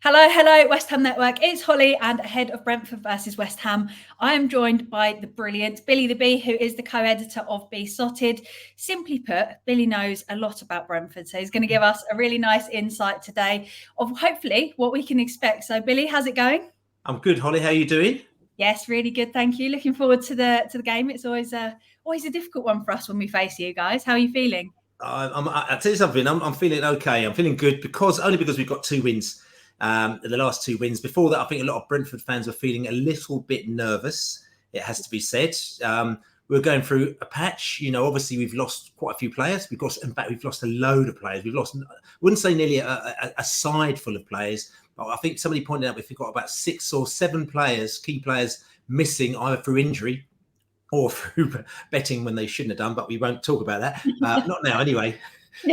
Hello, hello, West Ham Network. It's Holly, and ahead of Brentford versus West Ham, I am joined by the brilliant Billy the Bee, who is the co-editor of Bee Sotted. Simply put, Billy knows a lot about Brentford, so he's going to give us a really nice insight today of hopefully what we can expect. So, Billy, how's it going? I'm good, Holly. How are you doing? Yes, really good, thank you. Looking forward to the game. It's always a difficult one for us when we face you guys. How are you feeling? I'll tell you something. I'm feeling okay. I'm feeling good because we've got 2 wins. The last 2 wins. Before that, I think a lot of Brentford fans were feeling a little bit nervous. It has to be said. We're going through a patch. Obviously we've lost quite a few players. We've lost a load of players. We've lost, I wouldn't say nearly a side full of players. But I think somebody pointed out we've got about 6 or 7 players, key players, missing either through injury or through betting when they shouldn't have done, but we won't talk about that. Not now, anyway.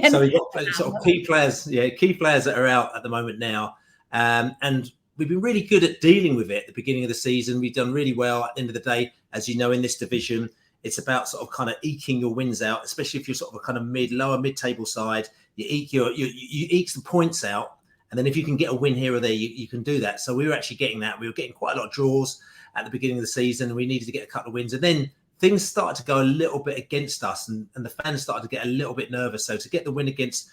So we've got sort of key players that are out at the moment now. And we've been really good at dealing with it at the beginning of the season. We've done really well at the end of the day. As you know, in this division, it's about sort of kind of eking your wins out, especially if you're sort of a kind of lower mid-table side. You eke the points out. And then if you can get a win here or there, you can do that. So we were actually getting that. We were getting quite a lot of draws at the beginning of the season. We needed to get a couple of wins. And then things started to go a little bit against us, and the fans started to get a little bit nervous. So to get the win against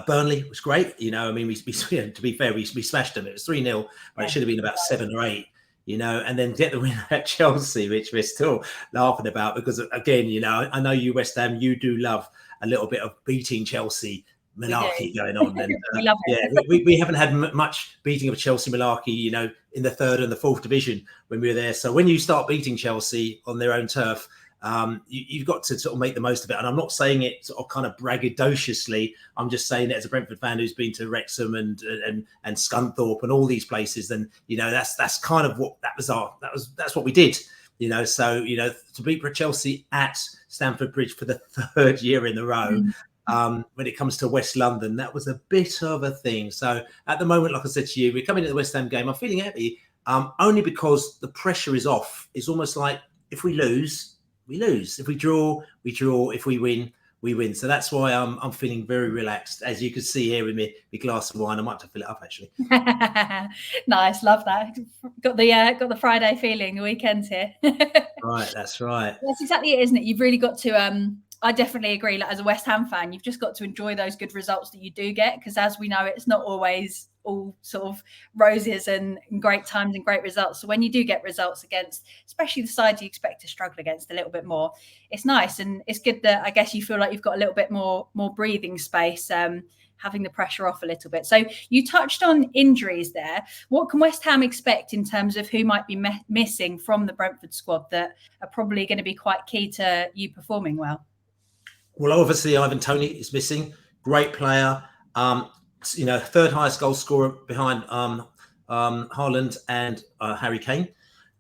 Burnley was great. To be fair, we smashed them. It was 3-0, but it should have been about 7 or 8. And then get the win at Chelsea, which we're still laughing about because, again, I know you, West Ham, you do love a little bit of beating Chelsea malarkey going on. And we love it. we haven't had much beating of Chelsea malarkey, in the 3rd and the 4th division when we were there. So when you start beating Chelsea on their own turf, you've got to sort of make the most of it. And I'm not saying it sort of kind of braggadociously. I'm just saying it as a Brentford fan who's been to Wrexham and Scunthorpe and all these places. Then that's kind of what that's what we did. So to beat Chelsea at Stamford Bridge for the 3rd year in a row. When it comes to West London, that was a bit of a thing. So at the moment, like I said to you, we're coming to the West Ham game. I'm feeling happy only because the pressure is off. It's almost like if we lose, we lose. If we draw, we draw. If we win, we win. So that's why I'm feeling very relaxed. As you can see here with me, my glass of wine. I might have to fill it up actually. Nice, love that. Got the Friday feeling. The weekend's here. Right, that's right. That's exactly it, isn't it? You've really got to. I definitely agree. Like, as a West Ham fan, you've just got to enjoy those good results that you do get, because as we know, it's not always all sort of roses and great times and great results. So when you do get results against, especially the sides you expect to struggle against a little bit more, it's nice, and it's good that I guess you feel like you've got a little bit more breathing space, having the pressure off a little bit. So you touched on injuries there. What can West Ham expect in terms of who might be missing from the Brentford squad that are probably going to be quite key to you performing well? Well, obviously, Ivan Toney is missing. Great player. 3rd highest goal scorer behind Haaland and Harry Kane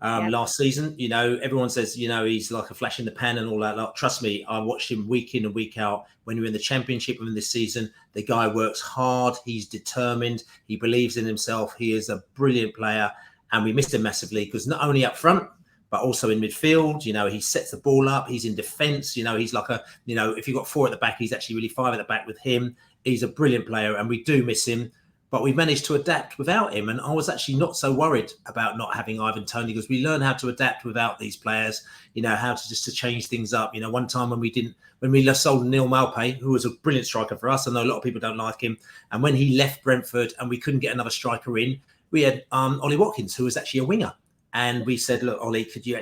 last season. Everyone says, he's like a flash in the pan and all that. Like, trust me, I watched him week in and week out. When we were in the Championship in this season, the guy works hard. He's determined. He believes in himself. He is a brilliant player. And we missed him massively because not only up front, but also in midfield, he sets the ball up. He's in defence. He's like if you've got 4 at the back, he's actually really 5 at the back with him. He's a brilliant player, and we do miss him. But we've managed to adapt without him. And I was actually not so worried about not having Ivan Toney, because we learn how to adapt without these players, how to change things up. One time when we sold Neil Maupay, who was a brilliant striker for us. I know a lot of people don't like him. And when he left Brentford and we couldn't get another striker in, we had Ollie Watkins, who was actually a winger. And we said, look, Ollie, could you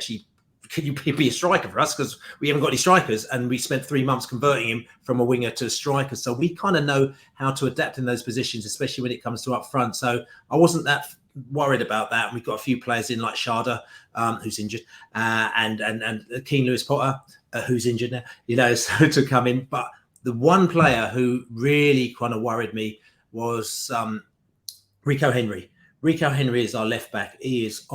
be a striker for us? Because we haven't got any strikers. And we spent 3 months converting him from a winger to a striker. So we kind of know how to adapt in those positions, especially when it comes to up front. So I wasn't that worried about that. We've got a few players in like Sharda, who's injured, and Keane Lewis-Potter, who's injured now, so to come in. But the one player who really kind of worried me was Rico Henry. Rico Henry is our left back. He is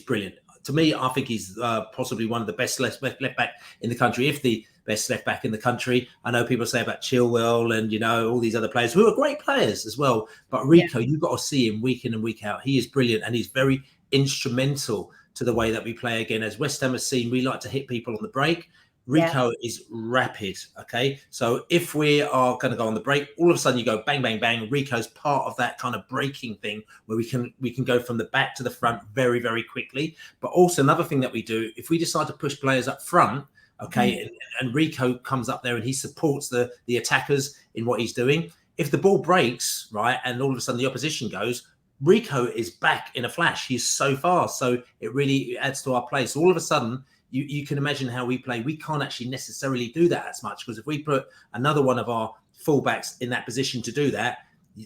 brilliant. To me, I think he's possibly one of the best left back in the country, if the best left back in the country. I know people say about Chilwell and, all these other players who are great players as well. But Rico, you've got to see him week in and week out. He is brilliant, and he's very instrumental to the way that we play again. As West Ham has seen, we like to hit people on the break. Rico is rapid. Okay, so if we are going to go on the break, all of a sudden you go bang, bang, bang. Rico's part of that kind of breaking thing where we can go from the back to the front very, very quickly. But also another thing that we do, if we decide to push players up front, okay, and Rico comes up there and he supports the attackers in what he's doing. If the ball breaks, right, and all of a sudden the opposition goes, Rico is back in a flash. He's so fast, so it really adds to our play. So all of a sudden, you can imagine how we play. We can't actually necessarily do that as much, because if we put another one of our fullbacks in that position to do that,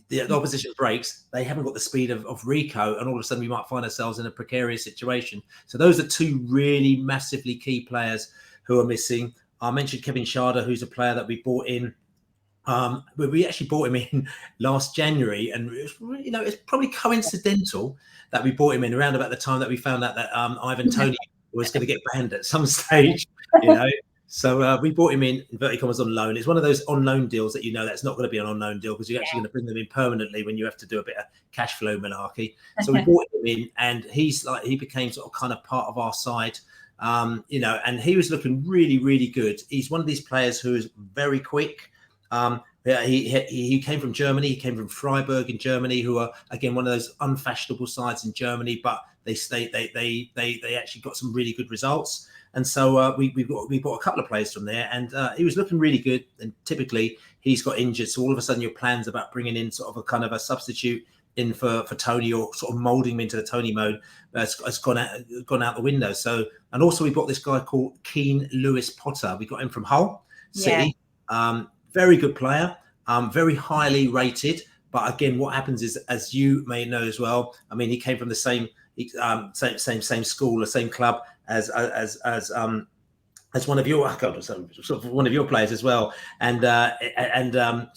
the opposition breaks. They haven't got the speed of Rico, and all of a sudden we might find ourselves in a precarious situation. So those are two really massively key players who are missing. I mentioned Kevin Schade, who's a player that we bought in. We actually bought him in last January, and it's probably coincidental that we bought him in around about the time that we found out that Ivan Toney was going to get banned at some stage, So we bought him in inverted commas on loan. It's one of those on loan deals that that's not going to be an on loan deal, because you're actually going to bring them in permanently when you have to do a bit of cash flow malarkey. So we bought him in, and he became sort of kind of part of our side. And he was looking really, really good. He's one of these players who is very quick. He came from Germany. He came from Freiburg in Germany, who are again one of those unfashionable sides in Germany, but they actually got some really good results. And so we bought a couple of players from there, and he was looking really good. And typically he's got injured, so all of a sudden your plans about bringing in sort of a kind of a substitute in for Toney, or sort of molding him into the Toney mode, has gone out the window. So, and also we bought this guy called Keane Lewis Potter. We got him from Hull City. Very good player, very highly rated. But again, what happens is, as you may know as well, I mean, he came from the same school, the same club as one of your sort of one of your players as well, and Bowen.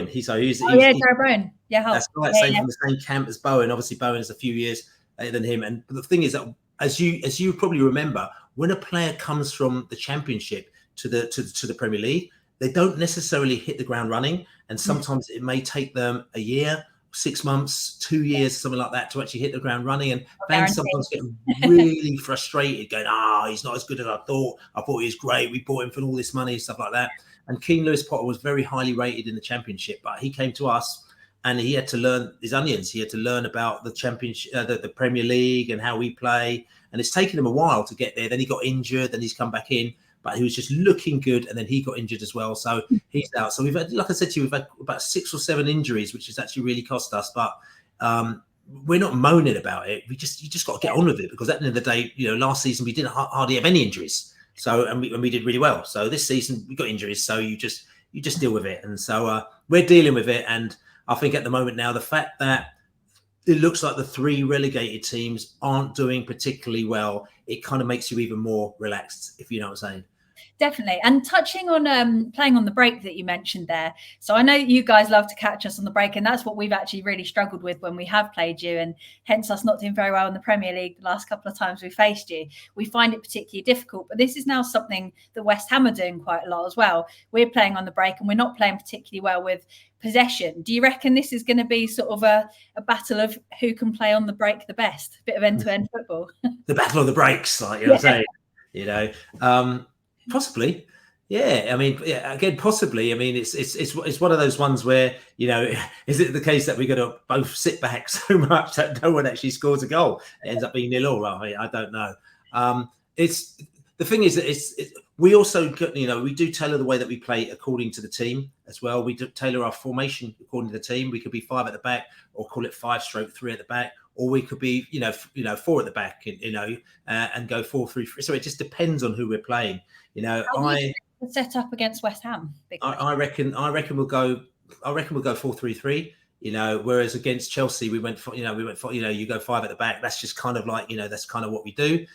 He's Jared Bowen. Yeah, that's right. From the same camp as Bowen. Obviously, Bowen is a few years later than him. And the thing is that, as you probably remember, when a player comes from the Championship to the Premier League, they don't necessarily hit the ground running, and sometimes it may take them a year, 6 months, 2 years, something like that, to actually hit the ground running. And fans sometimes get really frustrated, going, he's not as good as I thought. I thought he was great. We bought him for all this money and stuff like that. And Keane Lewis Potter was very highly rated in the Championship, but he came to us and he had to learn his onions. He had to learn about the Championship, the Premier League, and how we play. And it's taken him a while to get there. Then he got injured, then he's come back in. But he was just looking good, and then he got injured as well, so he's out. So we've had, like I said to you, we've had about 6 or 7 injuries, which has actually really cost us. But we're not moaning about it. You just got to get on with it, because at the end of the day, last season we didn't hardly have any injuries. So and we did really well. So this season we got injuries, so you just deal with it. And so we're dealing with it. And I think at the moment now, the fact that it looks like the 3 relegated teams aren't doing particularly well, it kind of makes you even more relaxed, if you know what I'm saying. Definitely. And touching on playing on the break that you mentioned there. So I know you guys love to catch us on the break, and that's what we've actually really struggled with when we have played you, and hence us not doing very well in the Premier League the last couple of times we faced you. We find it particularly difficult, but this is now something that West Ham are doing quite a lot as well. We're playing on the break, and we're not playing particularly well with possession. Do you reckon this is going to be sort of a battle of who can play on the break the best? A bit of end-to-end football. The battle of the breaks, like you know what I'm saying. Possibly, yeah. I mean, again, possibly. I mean, it's one of those ones where is it the case that we're going to both sit back so much that no one actually scores a goal? It ends up being 0-0. I don't know. It's the thing is that we also we do tailor the way that we play according to the team as well. We do tailor our formation according to the team. We could be 5 at the back, or call it 5/3 at the back, or we could be 4 at the back, and go 4-3-3. So it just depends on who we're playing. I set up against West Ham. I reckon we'll go 4-3-3. Whereas against Chelsea we went for you go 5 at the back. That's just kind of like that's kind of what we do.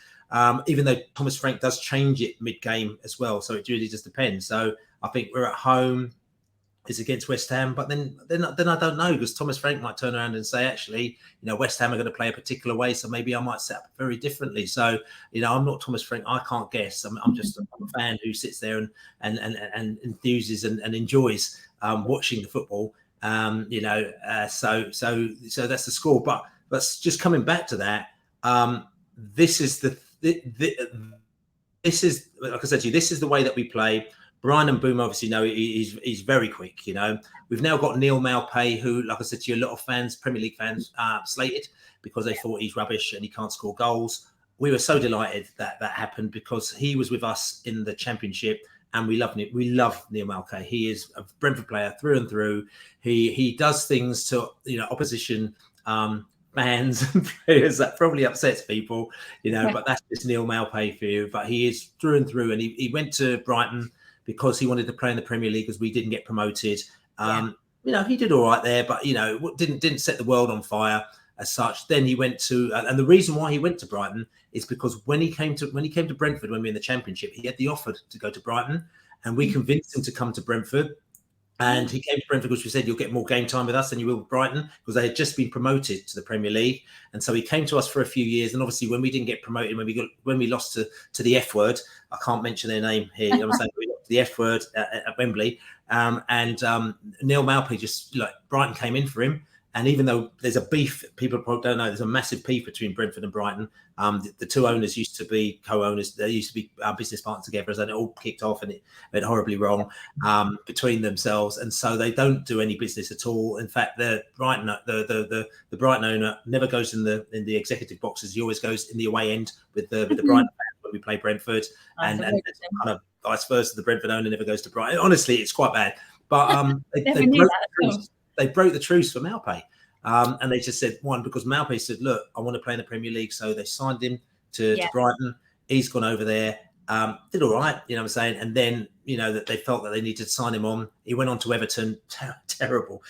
Even though Thomas Frank does change it mid-game as well, so it really just depends. So I think we're at home. It's against West Ham, but then I don't know, because Thomas Frank might turn around and say, actually, West Ham are going to play a particular way, so maybe I might set up very differently. So, I'm not Thomas Frank. I can't guess. I'm just a fan who sits there and enthuses and enjoys watching the football. So that's the score. But just coming back to that, this is this is, like I said to you, this is the way that we play. Brian and Boom obviously know he's very quick. We've now got Neil Maupay, who, like I said to you, a lot of fans, Premier League fans, slated because they thought he's rubbish and he can't score goals. We were so delighted that happened because he was with us in the Championship, and we love Neil Maupay. He is a Brentford player through and through. He does things to opposition fans and players that probably upsets people, but that's just Neil Maupay for you. But he is through and through, and he went to Brighton because he wanted to play in the Premier League as we didn't get promoted. He did all right there, but didn't set the world on fire as such. Then he went to, and the reason why he went to Brighton is because when he came to Brentford, when we were in the Championship, he had the offer to go to Brighton, and we convinced him to come to Brentford. And he came to Brentford because we said, you'll get more game time with us than you will with Brighton, because they had just been promoted to the Premier League. And so he came to us for a few years. And obviously, when we didn't get promoted, when we lost to the F word, I can't mention their name here. I'm saying we lost to the F word at Wembley. Neil Maupay just, Brighton came in for him. And even though there's a beef, people probably don't know, there's a massive beef between Brentford and Brighton. The two owners used to be co-owners. They used to be business partners together, and it all kicked off and it went horribly wrong between themselves. And so they don't do any business at all. In fact, the Brighton owner never goes in the executive boxes. He always goes in the away end with the Brighton fans when we play Brentford, and kind of vice versa. The Brentford owner never goes to Brighton. Honestly, it's quite bad. But they broke the truce for Maupay. And they just said, one, because Maupay said, look, I want to play in the Premier League. So they signed him to Brighton. He's gone over there, did all right, you know what I'm saying? And then, that they felt that they needed to sign him on. He went on to Everton. Terrible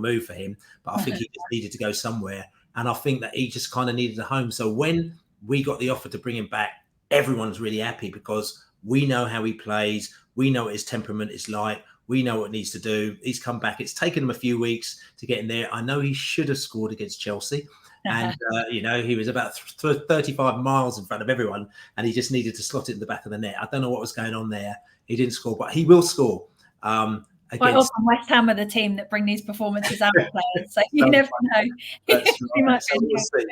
move for him. But I think he just needed to go somewhere. And I think that he just kind of needed a home. So when we got the offer to bring him back, everyone's really happy because we know how he plays. We know what his temperament is like. We know what he needs to do. He's come back. It's taken him a few weeks to get in there. I know he should have scored against Chelsea. And, he was about 35 miles in front of everyone, and he just needed to slot it in the back of the net. I don't know what was going on there. He didn't score, but he will score. Quite often West Ham are the team that bring these performances out of players, so you never know. That's right. So we'll see,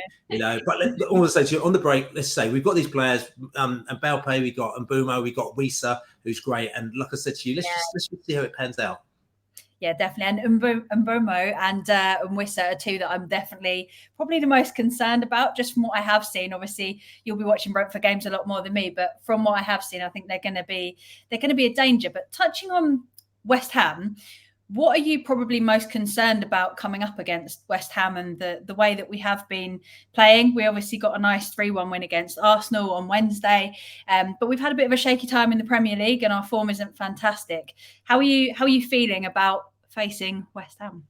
but all I say to you on the break, let's say we've got these players, and Maupay, we got Mbumo, we got Wisa, who's great, and like I said to you, let's just see how it pans out. Yeah, definitely. And Mbumo and Wisa are two that I'm definitely probably the most concerned about, just from what I have seen. Obviously, you'll be watching Brentford games a lot more than me, but from what I have seen, I think they're going to be a danger. But touching on West Ham, what are you probably most concerned about coming up against West Ham and the way that we have been playing? We obviously got a nice 3-1 win against Arsenal on Wednesday, but we've had a bit of a shaky time in the Premier League and our form isn't fantastic. How are you feeling about facing West Ham?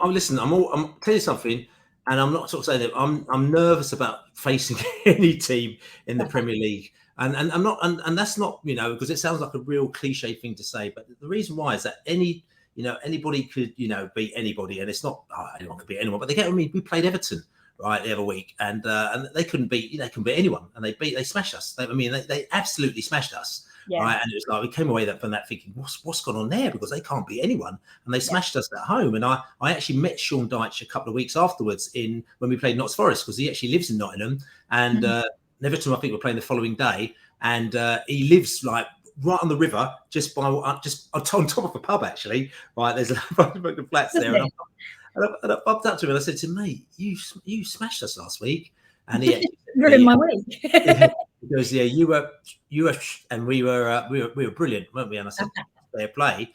Listen, I'm telling you something, and I'm not sort of saying that I'm nervous about facing any team in the Premier League. And I'm not, and that's not, because it sounds like a real cliche thing to say, but the reason why is that anybody could, beat anybody, and it's not, anyone could beat anyone, but we played Everton, right, the other week, and they couldn't beat anyone, and they smashed us. They absolutely smashed us. Yeah. Right, and it was like we came away from that thinking, what's gone on there? Because they can't beat anyone, and they smashed us at home. And I actually met Sean Dyche a couple of weeks afterwards when we played Notts Forest, because he actually lives in Nottingham, and Everton I think were playing the following day, and he lives like right on the river, just on top of a pub actually. Right, there's a bunch of flats there, and I bumped up to him and I said to him, mate, you smashed us last week, and he actually you're in my week. He goes, yeah, you were, and we were brilliant, weren't we? And I said, fair play,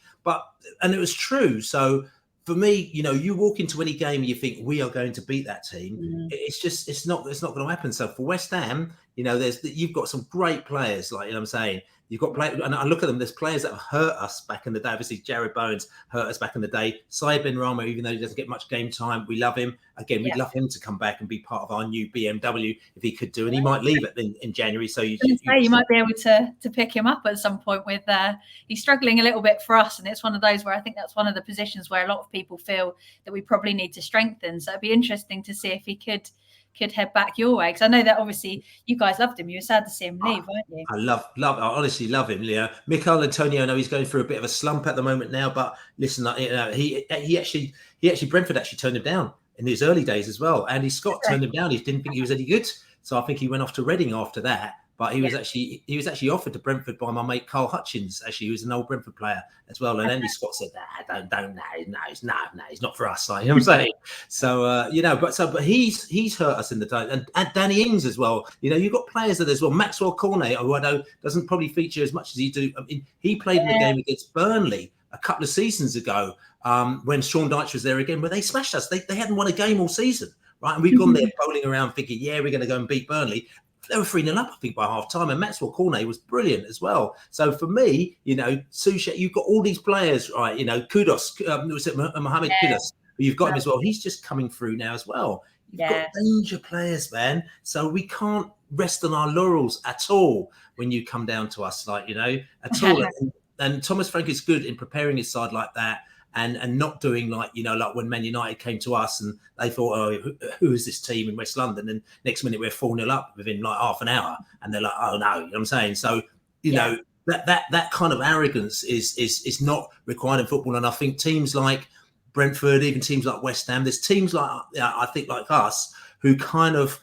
and it was true. So for me, you walk into any game and you think we are going to beat that team. It's not going to happen. So for West Ham, you've got some great players, like I'm saying. You've got players, and I look at them. There's players that have hurt us back in the day. Obviously, Jared Bowen's hurt us back in the day. Saïd Benrahma, even though he doesn't get much game time, we love him. Again, we'd love him to come back and be part of our new BMW if he could do. And he might leave it in January. So you might be able to pick him up at some point. With he's struggling a little bit for us, and it's one of those where I think that's one of the positions where a lot of people feel that we probably need to strengthen. So it'd be interesting to see if he could head back your way, because I know that obviously you guys loved him. You were sad to see him leave, weren't you? I honestly love him, Leo. Mikel Antonio, I know he's going through a bit of a slump at the moment now, but listen, he actually Brentford actually turned him down in his early days as well. Andy Scott turned him down. He didn't think he was any good, so I think he went off to Reading after that. but he was actually offered to Brentford by my mate Carl Hutchins. Actually, he was an old Brentford player as well. And Andy Scott said, no, he's not for us. Like, you know what I'm saying? So but he's hurt us in the day, and Danny Ings as well. You've got players that as well. Maxwell Cornet, who I know doesn't probably feature as much as he do. I mean, he played in the game against Burnley a couple of seasons ago when Sean Dyche was there again, where they smashed us. They hadn't won a game all season, right? And we've gone there bowling around thinking, we're going to go and beat Burnley. They were 3-0 up, I think, by half time, and Maxwell Cornet was brilliant as well. So for me, Soucek, you've got all these players, right? Kudus, was it Mohamed Kudus? You've got him as well. He's just coming through now as well. You've got danger players, man. So we can't rest on our laurels at all when you come down to us, at all. And Thomas Frank is good in preparing his side like that. And not doing like when Man United came to us and they thought, oh, who is this team in West London? And next minute we're 4-0 up within like half an hour. And they're like, oh, no, you know what I'm saying? So, that kind of arrogance is not required in football. And I think teams like Brentford, even teams like West Ham, there's teams like, I think like us, who kind of,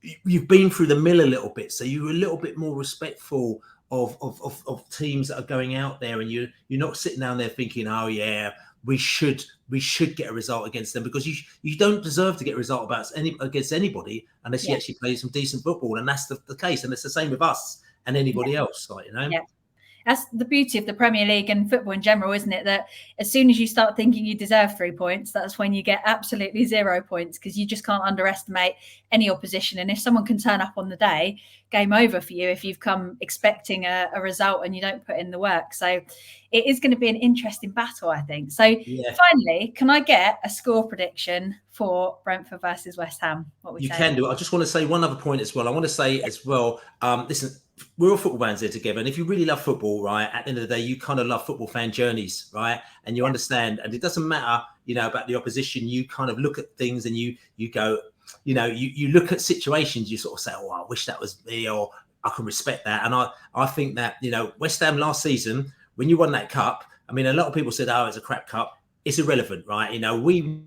you've been through the mill a little bit. So you're a little bit more respectful of teams that are going out there, and you're not sitting down there thinking, oh yeah, we should get a result against them, because you don't deserve to get a result against anybody unless you actually play some decent football, and that's the case, and it's the same with us and anybody else, That's the beauty of the Premier League and football in general, isn't it? That as soon as you start thinking you deserve 3 points, that's when you get absolutely 0 points, because you just can't underestimate any opposition. And if someone can turn up on the day, game over for you if you've come expecting a result and you don't put in the work. So it is going to be an interesting battle, I think. So finally, can I get a score prediction for Brentford versus West Ham? What we can do. I just want to say one other point as well. I want to say as well, listen, we're all football fans here together. And if you really love football, right, at the end of the day, you kind of love football fan journeys, right? And you understand, and it doesn't matter, about the opposition. You kind of look at things and you go, you look at situations, you sort of say, oh, I wish that was me, or I can respect that. And I think that, West Ham last season, when you won that cup, I mean, a lot of people said, oh, it's a crap cup. It's irrelevant, right? We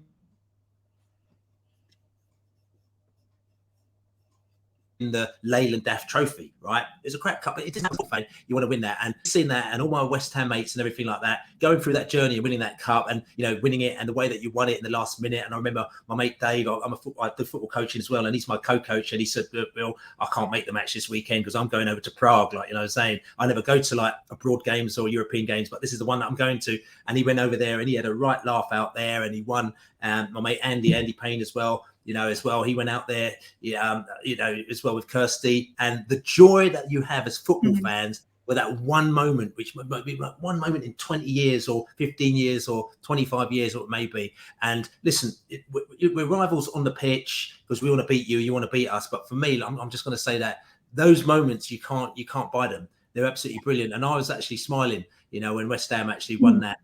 in the Leyland Daft Trophy, right? It's a crap cup, but it doesn't have you want to win that. And seeing that, and all my West Ham mates and everything like that, going through that journey and winning that cup, and winning it, and the way that you won it in the last minute. And I remember my mate Dave, I do football coaching as well, and he's my co-coach, and he said, Bill, I can't make the match this weekend because I'm going over to Prague. Like, saying I never go to like abroad games or European games, but this is the one that I'm going to. And he went over there and he had a right laugh out there, and he won. And my mate Andy Payne as well. As well, he went out there, as well with Kirsty, and the joy that you have as football fans with that one moment, which might be like one moment in 20 years or 15 years or 25 years, or it may be. And listen, we're rivals on the pitch because we want to beat you, you want to beat us. But for me, I'm just going to say that those moments, you can't buy them. They're absolutely brilliant. And I was actually smiling, when West Ham actually won that,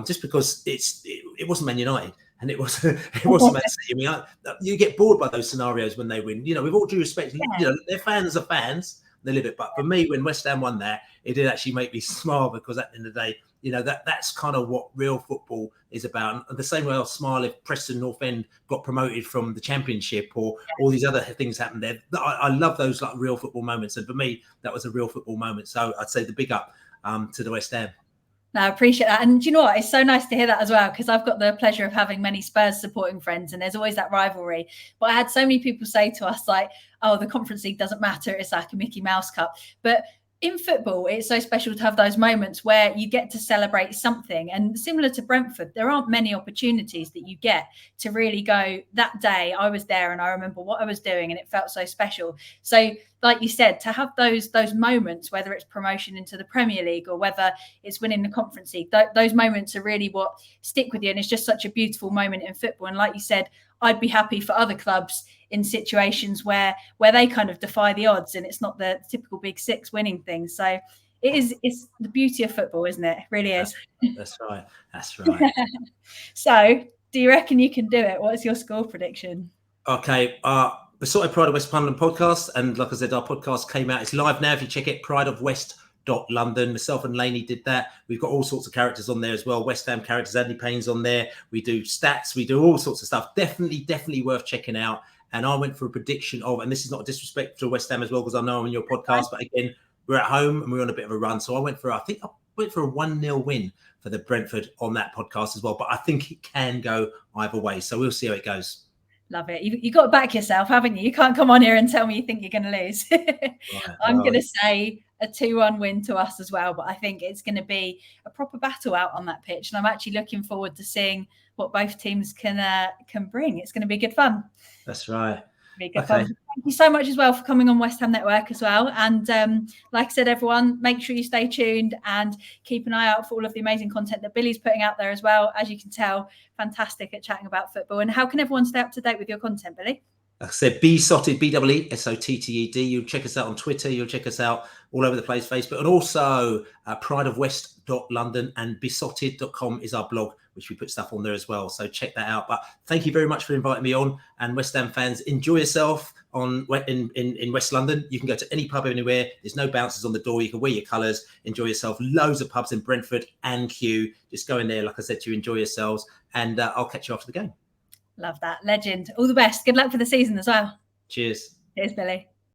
just because it wasn't Man United. And it wasn't Man City. I mean, you get bored by those scenarios when they win. With all due respect, their fans are fans. They live it. But for me, when West Ham won that, it did actually make me smile, because at the end of the day, that's kind of what real football is about. And the same way I'll smile if Preston North End got promoted from the Championship, or all these other things happened there. I love those like real football moments. And for me, that was a real football moment. So I'd say the big up to the West Ham. No, I appreciate that. And do you know what? It's so nice to hear that as well, because I've got the pleasure of having many Spurs supporting friends, and there's always that rivalry. But I had so many people say to us, like, oh, the Conference League doesn't matter. It's like a Mickey Mouse Cup. But in football, it's so special to have those moments where you get to celebrate something. And similar to Brentford, there aren't many opportunities that you get to really go, that day I was there and I remember what I was doing and it felt so special. So like you said, to have those moments, whether it's promotion into the Premier League or whether it's winning the Conference League, those moments are really what stick with you. And it's just such a beautiful moment in football. And like you said, I'd be happy for other clubs in situations where they kind of defy the odds and it's not the typical Big Six winning things. So it's the beauty of football, isn't it? It really is. That's right. So do you reckon you can do it? What's your score prediction? Okay. The Sort of Pride of West London podcast. And like I said, our podcast came out. It's live now. If you check it, prideofwest.london. Myself and Lainey did that. We've got all sorts of characters on there as well. West Ham characters, Andy Payne's on there. We do stats. We do all sorts of stuff. Definitely worth checking out. and I went for a prediction of, and this is not a disrespect to West Ham as well, because I know I'm on your podcast, but again, we're at home and we're on a bit of a run. So I went for a 1-0 win for the Brentford on that podcast as well. But I think it can go either way. So we'll see how it goes. Love it. You've got to back yourself, haven't you? You can't come on here and tell me you think you're going to lose. I'm going to say a 2-1 win to us as well. But I think it's going to be a proper battle out on that pitch. And I'm actually looking forward to seeing what both teams can bring. It's going to be good fun. That's right. Fun. Thank you so much as well for coming on West Ham Network as well. And like I said, everyone, make sure you stay tuned and keep an eye out for all of the amazing content that Billy's putting out there as well. As you can tell, fantastic at chatting about football. And how can everyone stay up to date with your content, Billy? Like I said, Besotted, BEESOTTED. You'll check us out on Twitter. You'll check us out all over the place, Facebook, and also prideofwest.london and besotted.com is our blog, which we put stuff on there as well. So check that out. But thank you very much for inviting me on. And West Ham fans, enjoy yourself in West London. You can go to any pub anywhere. There's no bouncers on the door. You can wear your colours. Enjoy yourself. Loads of pubs in Brentford and Kew. Just go in there, like I said, to enjoy yourselves. And I'll catch you after the game. Love that. Legend. All the best. Good luck for the season as well. Cheers. Cheers, Billy.